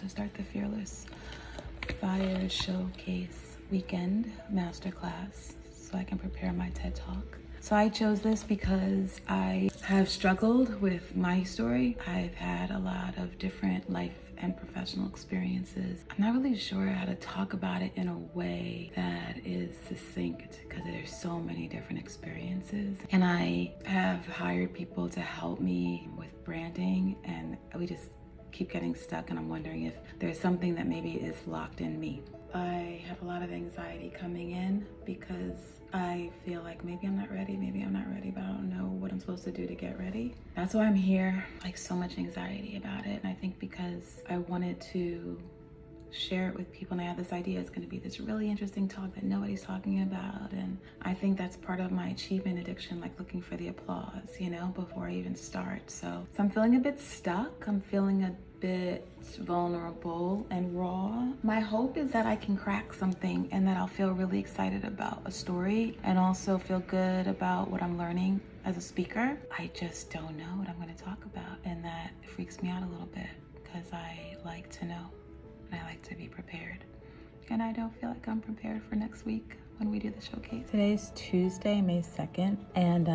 to start the Fearless Fire Showcase Weekend Masterclass so I can prepare my TED Talk. So I chose this because I have struggled with my story. I've had a lot of different life and professional experiences. I'm not really sure how to talk about it in a way that is succinct because there's so many different experiences. And I have hired people to help me with branding, and we just keep getting stuck, and I'm wondering if there's something that maybe is locked in me. I have a lot of anxiety coming in because I feel like maybe I'm not ready, but I don't know what I'm supposed to do to get ready. That's why I'm here, like so much anxiety about it. And I think because I wanted to share it with people, and I have this idea it's going to be this really interesting talk that nobody's talking about, and I think that's part of my achievement addiction, like looking for the applause, before I even start. So I'm feeling a bit stuck. I'm feeling a bit vulnerable and raw. My hope is that I can crack something and that I'll feel really excited about a story and also feel good about what I'm learning as a speaker. I just don't know what I'm going to talk about, and that freaks me out a little bit because I like to know. I like to be prepared, and I don't feel like I'm prepared for next week when we do the showcase. Today's Tuesday, May 2nd, and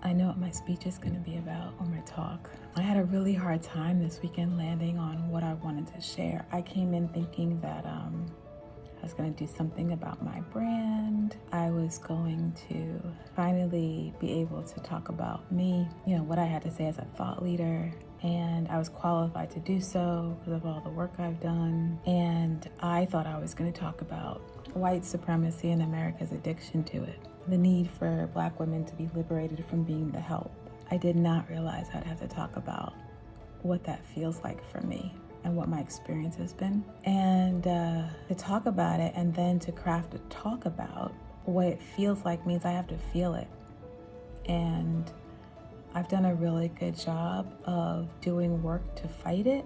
I know what my speech is going to be about, or my talk. I had a really hard time this weekend landing on what I wanted to share. I came in thinking that I was going to do something about my brand. I was going to finally be able to talk about me, what I had to say as a thought leader. And I was qualified to do so because of all the work I've done. And I thought I was going to talk about white supremacy and America's addiction to it, the need for Black women to be liberated from being the help. I did not realize I'd have to talk about what that feels like for me and what my experience has been. And to talk about it and then to craft a talk about what it feels like means I have to feel it. And I've done a really good job of doing work to fight it,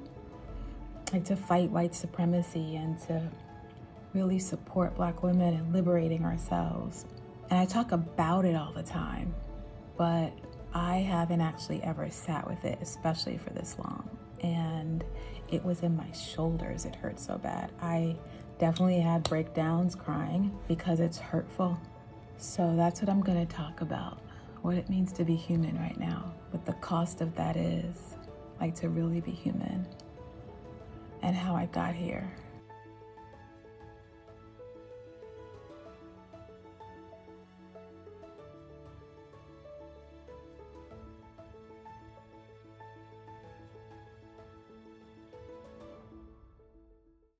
like to fight white supremacy and to really support Black women and liberating ourselves. And I talk about it all the time, but I haven't actually ever sat with it, especially for this long. And it was in my shoulders. It hurt so bad. I definitely had breakdowns crying because it's hurtful. So that's what I'm going to talk about. What it means to be human right now, what the cost of that is, like to really be human, and how I got here.